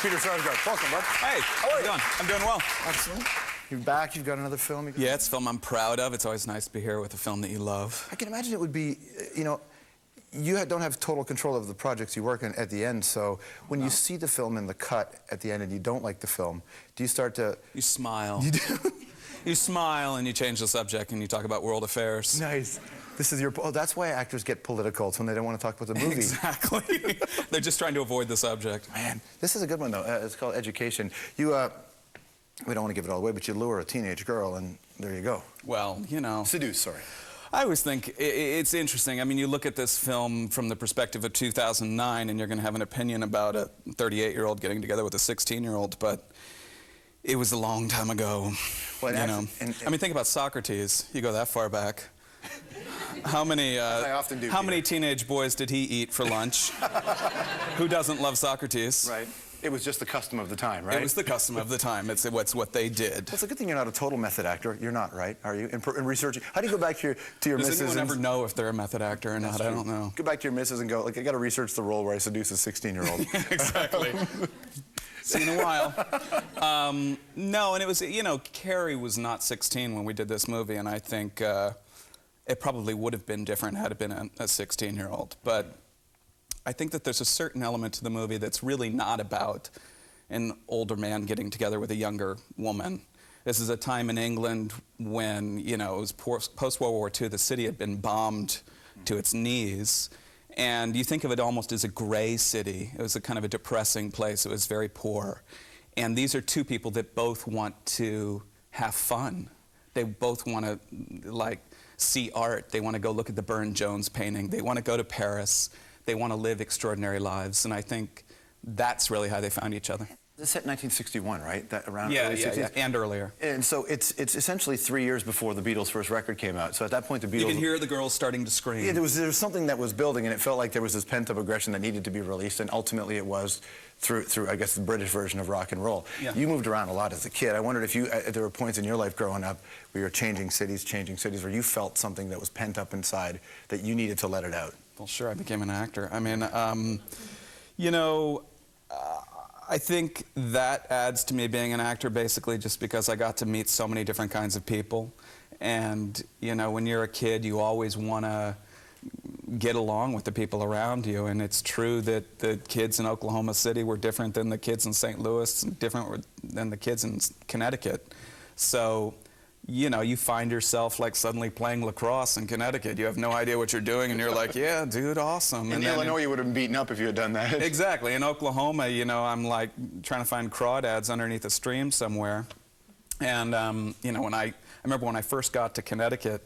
Peter Sarsgaard. Welcome, bud. Hey, how are you doing? I'm doing well. Excellent. You're back. You've got another film. Yeah, it's a film I'm proud of. It's always nice to be here with a film that you love. I can imagine it would be, you know, you don't have total control of the projects you work on at the end, so when you see the film in the cut at the end and you don't like the film, do you start to... You smile. You do? You smile and you change the subject and you talk about world affairs. Nice. This is your... Oh, that's why actors get political. It's when they don't want to talk about the movie. Exactly. They're just trying to avoid the subject. Man, this is a good one, though. It's called Education. You, we don't want to give it all away, but you lure a teenage girl, and there you go. Well, you know... Seduce, sorry. I always think it's interesting. I mean, you look at this film from the perspective of 2009, and you're going to have an opinion about a 38-year-old getting together with a 16-year-old, but it was a long time ago. Well, you know. I mean, think about Socrates. You go that far back. How many teenage boys did he eat for lunch? Who doesn't love Socrates? Right. It was just the custom of the time, right? It was the custom of the time. It's what they did. Well, it's a good thing you're not a total method actor. You're not, right? Are you? In researching, how do you go back to your missus? Does anyone ever know if they're a method actor or not? I don't know. Go back to your missus and go, like, I got to research the role where I seduce a 16-year-old. Exactly. See you in a while. No, and it was, you know, Carrie was not 16 when we did this movie, and I think it probably would have been different had it been a 16-year-old. But I think that there's a certain element to the movie that's really not about an older man getting together with a younger woman. This is a time in England when, you know, it was post-World War II, the city had been bombed to its knees. And you think of it almost as a gray city. It was a kind of a depressing place. It was very poor. And these are two people that both want to have fun. They both want to, like, see art. They want to go look at the Burne-Jones painting. They want to go to Paris. They want to live extraordinary lives, and I think that's really how they found each other. This is set in 1961, right? That around early 60s? Yeah, and earlier. And so it's essentially 3 years before the Beatles' first record came out. So at that point, the Beatles... You could hear the girls starting to scream. Yeah, there was something that was building, and it felt like there was this pent-up aggression that needed to be released, and ultimately it was through I guess, the British version of rock and roll. Yeah. You moved around a lot as a kid. I wondered if there were points in your life growing up where you were changing cities, where you felt something that was pent up inside that you needed to let it out. Well, sure, I became an actor. I mean, you know, I think that adds to me being an actor basically just because I got to meet so many different kinds of people. And, you know, when you're a kid, you always want to get along with the people around you. And it's true that the kids in Oklahoma City were different than the kids in St. Louis, and different than the kids in Connecticut. So, you know, you find yourself like suddenly playing lacrosse in Connecticut. You have no idea what you're doing, and you're like, yeah, dude, awesome. In Illinois, you would have been beaten up if you had done that. Exactly. In Oklahoma, you know, I'm like trying to find crawdads underneath a stream somewhere. And, you know, I remember when I first got to Connecticut,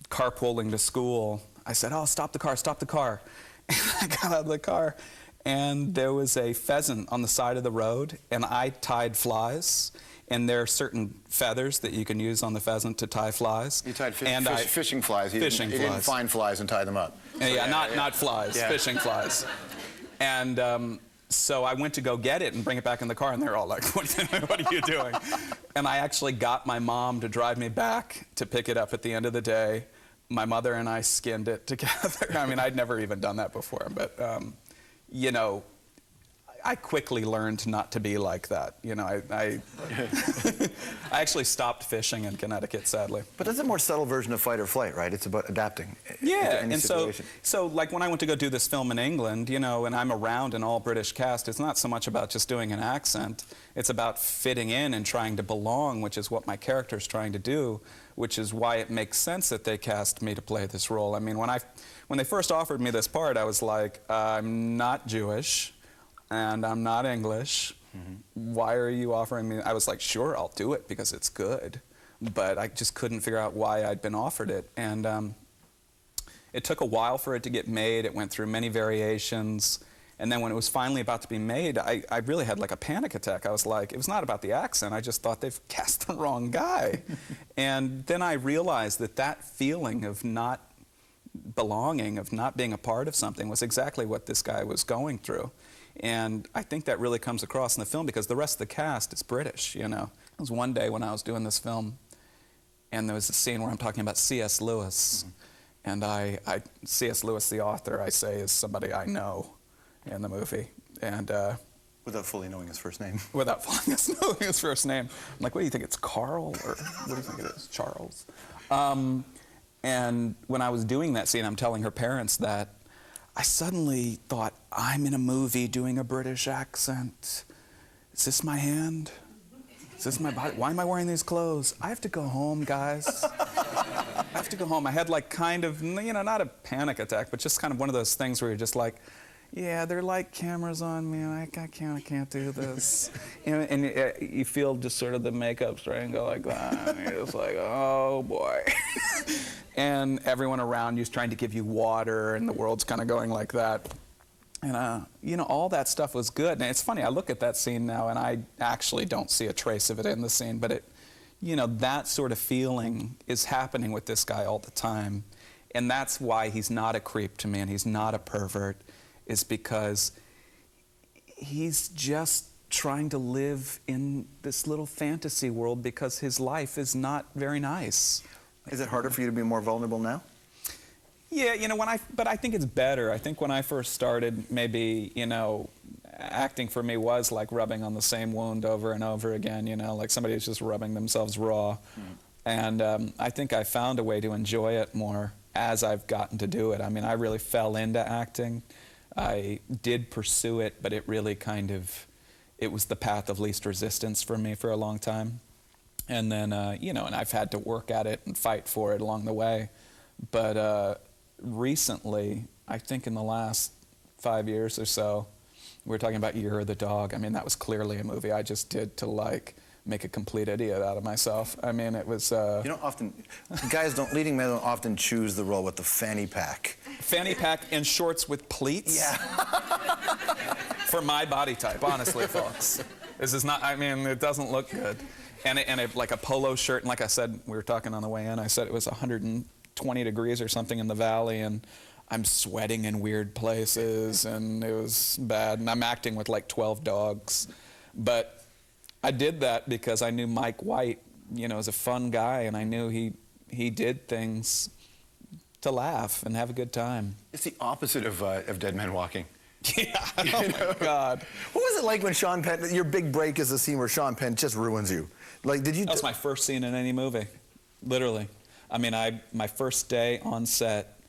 carpooling to school, I said, oh, stop the car, stop the car. And I got out of the car, and there was a pheasant on the side of the road, and I tied flies. And there are certain feathers that you can use on the pheasant to tie flies. You tied fishing flies. You didn't find flies and tie them up. Yeah, not flies, fishing flies. And so I went to go get it and bring it back in the car, and they're all like, what are you doing? And I actually got my mom to drive me back to pick it up at the end of the day. My mother and I skinned it together. I mean, I'd never even done that before, but, you know, I quickly learned not to be like that. You know, I actually stopped fishing in Connecticut, sadly. But that's a more subtle version of fight or flight, right? It's about adapting to any situation. So like when I went to go do this film in England, you know, and I'm around an all-British cast, it's not so much about just doing an accent. It's about fitting in and trying to belong, which is what my character's trying to do, which is why it makes sense that they cast me to play this role. I mean, when they first offered me this part, I was like, I'm not Jewish. And I'm not English. Why are you offering me? I was like, sure, I'll do it because it's good. But I just couldn't figure out why I'd been offered it. And it took a while for it to get made. It went through many variations. And then when it was finally about to be made, I really had like a panic attack. I was like, it was not about the accent. I just thought they've cast the wrong guy. And then I realized that that feeling of not belonging, of not being a part of something, was exactly what this guy was going through. And I think that really comes across in the film because the rest of the cast is British, you know. It was one day when I was doing this film, and there was a scene where I'm talking about C.S. Lewis. And C.S. Lewis, the author, I say, is somebody I know in the movie. And Without fully knowing his first name. Without fully knowing his first name. I'm like, what do you think, it's Carl? Or what do you think it is, Charles? And when I was doing that scene, I'm telling her parents that I suddenly thought, I'm in a movie doing a British accent. Is this my hand? Is this my body? Why am I wearing these clothes? I have to go home, guys. I have to go home. I had like kind of, you know, not a panic attack, but just kind of one of those things where you're just like, yeah, there are like cameras on me, and I can't do this. You know, and you feel just sort of the makeup starting to go like that, and you're just like, oh boy. And everyone around you is trying to give you water, and the world's kind of going like that. And you know, all that stuff was good. And it's funny, I look at that scene now, and I actually don't see a trace of it in the scene, but it, you know, that sort of feeling is happening with this guy all the time. And that's why he's not a creep to me, and he's not a pervert, is because he's just trying to live in this little fantasy world because his life is not very nice. Is it harder for you to be more vulnerable now? Yeah, you know, but I think it's better. I think when I first started, maybe, you know, acting for me was like rubbing on the same wound over and over again, you know, like somebody who's just rubbing themselves raw. And I think I found a way to enjoy it more as I've gotten to do it. I mean, I really fell into acting. I did pursue it, but it really kind of, it was the path of least resistance for me for a long time. And then, you know, and I've had to work at it and fight for it along the way. But recently, I think in the last 5 years or so, we were talking about Year of the Dog. I mean, that was clearly a movie I just did to, like, make a complete idiot out of myself. I mean, it was... You don't often... leading men don't often choose the role with the fanny pack. Fanny pack and shorts with pleats? Yeah. For my body type, honestly, folks. This is not... I mean, it doesn't look good. And like a polo shirt, and like I said, we were talking on the way in, I said it was 120 degrees or something in the valley, and I'm sweating in weird places, and it was bad. And I'm acting with like 12 dogs. But I did that because I knew Mike White, you know, is a fun guy, and I knew he did things to laugh and have a good time. It's the opposite of Dead Men Walking. Yeah, oh my God. What was it like when Sean Penn, your big break is the scene where Sean Penn just ruins you? Like, did you... That was my first scene in any movie, literally. I mean, my first day on set,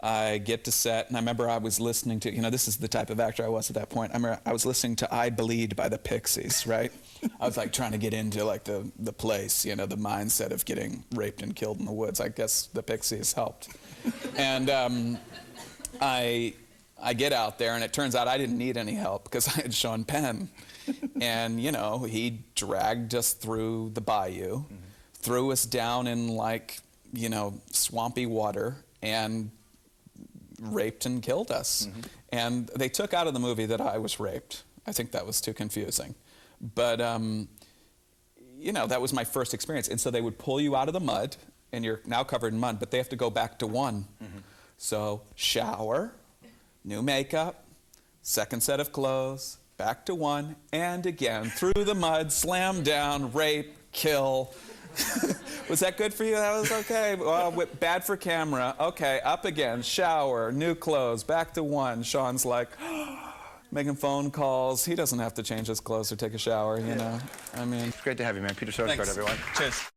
I get to set, and I remember I was listening to, you know, this is the type of actor I was at that point. I remember I was listening to I Bleed by the Pixies, right? I was like trying to get into like the place, you know, the mindset of getting raped and killed in the woods. I guess the Pixies helped. And I get out there, and it turns out I didn't need any help because I had Sean Penn. And, you know, he dragged us through the bayou, threw us down in, like, you know, swampy water, and raped and killed us. And they took out of the movie that I was raped. I think that was too confusing. But, you know, that was my first experience. And so they would pull you out of the mud, and you're now covered in mud, but they have to go back to one. So shower, new makeup, second set of clothes, back to one, and again, through the mud, slam down, rape, kill. Was that good for you? That was okay. Well, bad for camera. Okay, up again, shower, new clothes, back to one. Sean's like, making phone calls. He doesn't have to change his clothes or take a shower, you know. I mean... It's great to have you, man. Peter Sarsgaard, everyone. Cheers.